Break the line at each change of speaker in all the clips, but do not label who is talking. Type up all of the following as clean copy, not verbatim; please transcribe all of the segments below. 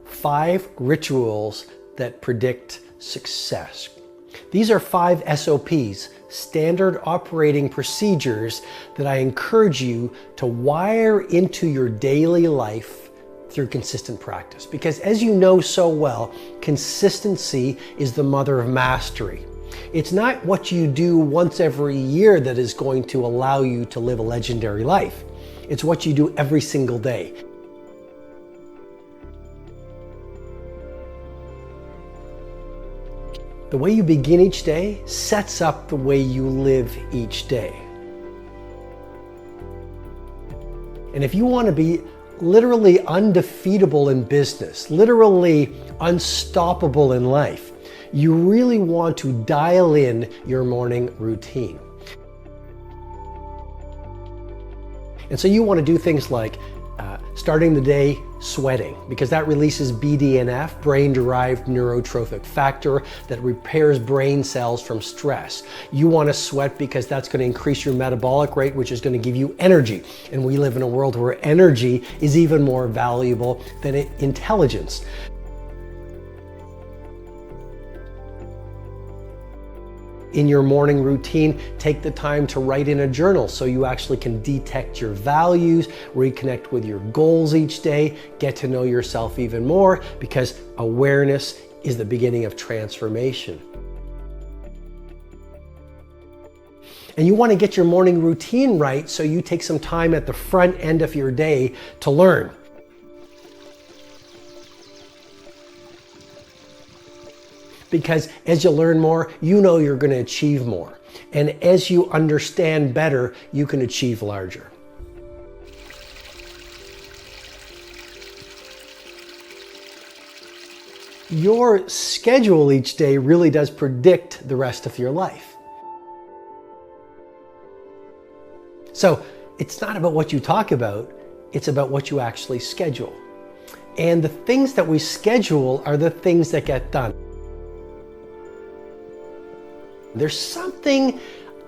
5 rituals that predict success. These are 5 SOPs, standard operating procedures, that I encourage you to wire into your daily life through consistent practice. Because as you know so well, consistency is the mother of mastery. It's not what you do once every year that is going to allow you to live a legendary life. It's what you do every single day. The way you begin each day sets up the way you live each day. And if you want to be literally undefeatable in business, literally unstoppable in life, you really want to dial in your morning routine. And so you want to do things like starting the day sweating, because that releases BDNF, brain-derived neurotrophic factor, that repairs brain cells from stress. You want to sweat because that's going to increase your metabolic rate, which is going to give you energy. And we live in a world where energy is even more valuable than intelligence. In your morning routine, take the time to write in a journal so you actually can detect your values, reconnect with your goals each day, get to know yourself even more, because awareness is the beginning of transformation. And you want to get your morning routine right, so you take some time at the front end of your day to learn. Because as you learn more, you know you're going to achieve more. And as you understand better, you can achieve larger. Your schedule each day really does predict the rest of your life. So it's not about what you talk about, it's about what you actually schedule. And the things that we schedule are the things that get done. There's something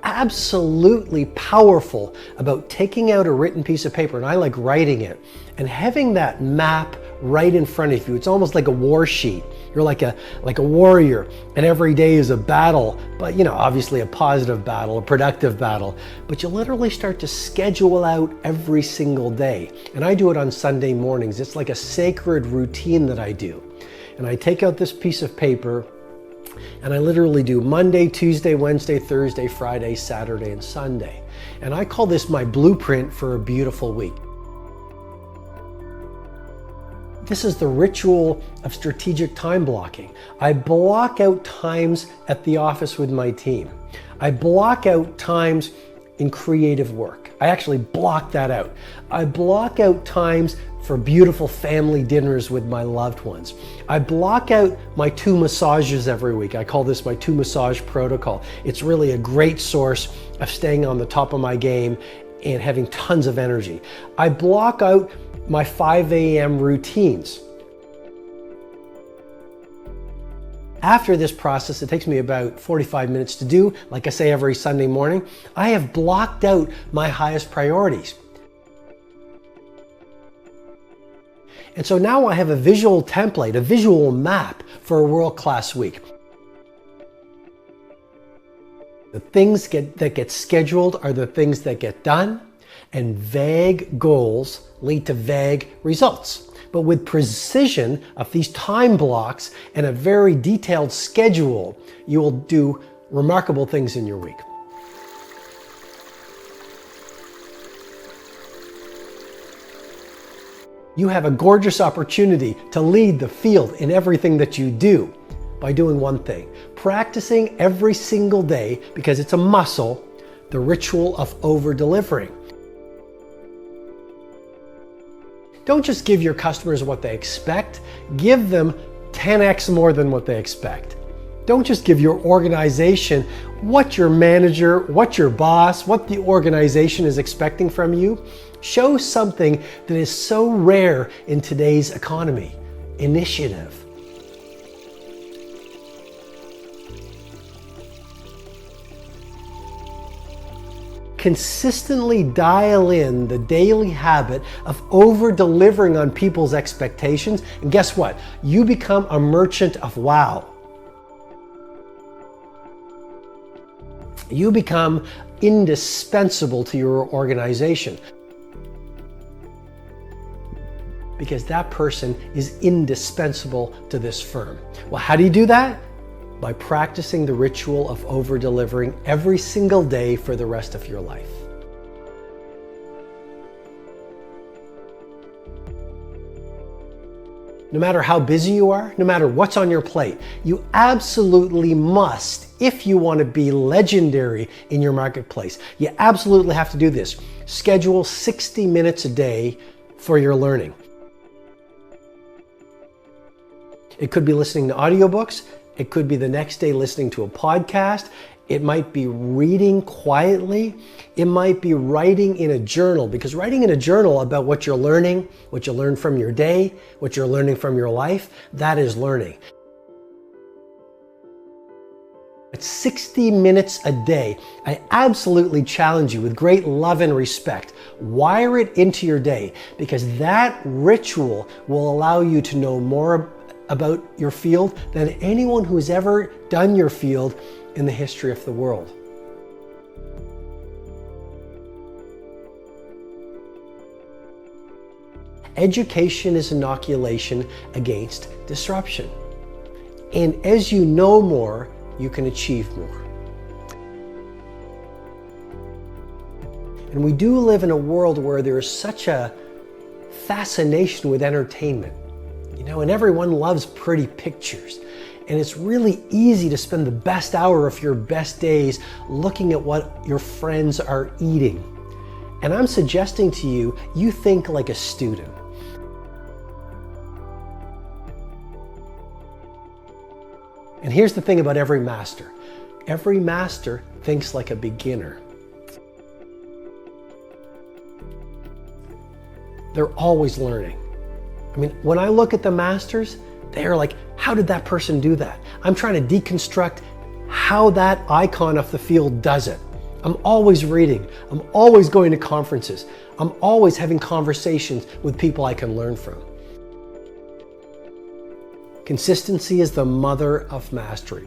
absolutely powerful about taking out a written piece of paper, and I like writing it, and having that map right in front of you. It's almost like a war sheet. You're like a warrior, and every day is a battle, but obviously a positive battle, a productive battle. But you literally start to schedule out every single day. And I do it on Sunday mornings. It's like a sacred routine that I do. And I take out this piece of paper, and I literally do Monday, Tuesday, Wednesday, Thursday, Friday, Saturday, and Sunday. And I call this my blueprint for a beautiful week. This is the ritual of strategic time blocking. I block out times at the office with my team. I block out times in creative work. I actually block that out. I block out times for beautiful family dinners with my loved ones. I block out my 2 massages every week. I call this my 2 massage protocol. It's really a great source of staying on the top of my game and having tons of energy. I block out my 5 a.m. routines. After this process, it takes me about 45 minutes to do, like I say every Sunday morning, I have blocked out my highest priorities. And so now I have a visual template, a visual map for a world-class week. The things that get scheduled are the things that get done, and vague goals lead to vague results. But with precision of these time blocks and a very detailed schedule, you will do remarkable things in your week. You have a gorgeous opportunity to lead the field in everything that you do by doing one thing: practicing every single day, because it's a muscle, the ritual of over-delivering. Don't just give your customers what they expect, give them 10x more than what they expect. Don't just give your organization what your manager, what your boss, what the organization is expecting from you. Show something that is so rare in today's economy: initiative. consistently dial in the daily habit of over-delivering on people's expectations, and guess what? You become a merchant of wow. You become indispensable to your organization because that person is indispensable to this firm. Well, how do you do that? By practicing the ritual of over-delivering every single day for the rest of your life. No matter how busy you are, no matter what's on your plate, you absolutely must, if you want to be legendary in your marketplace, you absolutely have to do this. Schedule 60 minutes a day for your learning. It could be listening to audiobooks. It could be the next day listening to a podcast. It might be reading quietly. It might be writing in a journal, because writing in a journal about what you're learning, what you learned from your day, what you're learning from your life, that is learning. At 60 minutes a day, I absolutely challenge you with great love and respect. Wire it into your day, because that ritual will allow you to know more about your field than anyone who's ever done your field in the history of the world. Education is inoculation against disruption. And as you know more, you can achieve more. And we do live in a world where there is such a fascination with entertainment. And everyone loves pretty pictures. And it's really easy to spend the best hour of your best days looking at what your friends are eating. And I'm suggesting to you, you think like a student. And here's the thing about every master. Every master thinks like a beginner. They're always learning. When I look at the masters, they're like, how did that person do that? I'm trying to deconstruct how that icon of the field does it. I'm always reading. I'm always going to conferences. I'm always having conversations with people I can learn from. Consistency is the mother of mastery.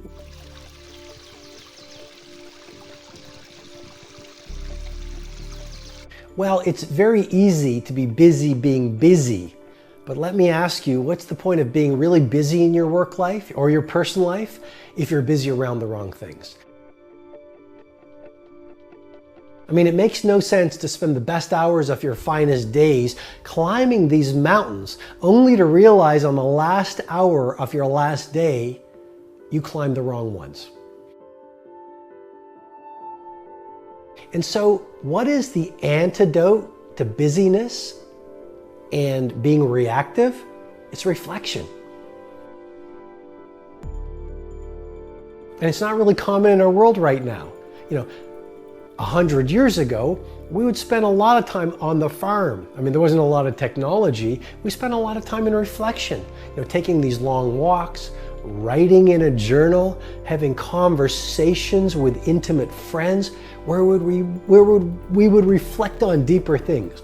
Well, it's very easy to be busy being busy. But let me ask you, what's the point of being really busy in your work life or your personal life if you're busy around the wrong things? It makes no sense to spend the best hours of your finest days climbing these mountains only to realize on the last hour of your last day, you climbed the wrong ones. And so, what is the antidote to busyness and being reactive? It's reflection. And it's not really common in our world right now. 100 years ago, we would spend a lot of time on the farm. There wasn't a lot of technology. We spent a lot of time in reflection, taking these long walks, writing in a journal, having conversations with intimate friends where we would reflect on deeper things.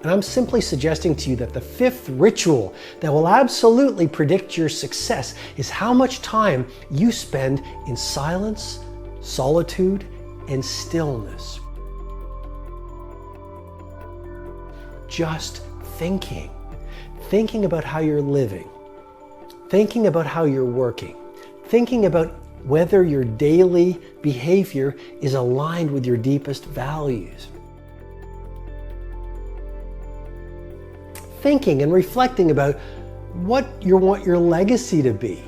And I'm simply suggesting to you that the fifth ritual that will absolutely predict your success is how much time you spend in silence, solitude, and stillness. Just thinking. Thinking about how you're living. Thinking about how you're working. Thinking about whether your daily behavior is aligned with your deepest values. Thinking and reflecting about what you want your legacy to be.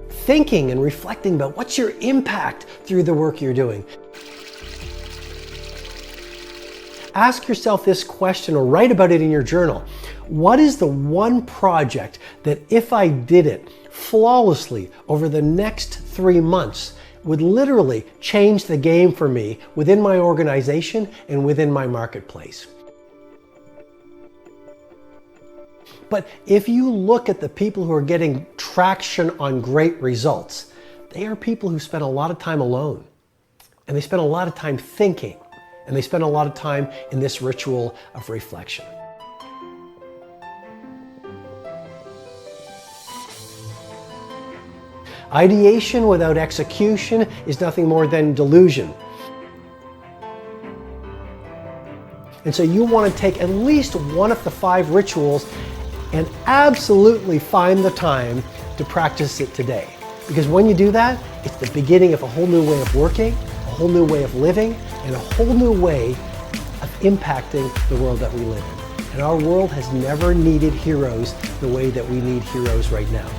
Thinking and reflecting about what's your impact through the work you're doing. Ask yourself this question or write about it in your journal. What is the one project that if I did it flawlessly over the next 3 months would literally change the game for me within my organization and within my marketplace? But if you look at the people who are getting traction on great results, they are people who spend a lot of time alone. And they spend a lot of time thinking. And they spend a lot of time in this ritual of reflection. Ideation without execution is nothing more than delusion. And so you want to take at least one of the 5 rituals and absolutely find the time to practice it today. Because when you do that, it's the beginning of a whole new way of working, a whole new way of living, and a whole new way of impacting the world that we live in. And our world has never needed heroes the way that we need heroes right now.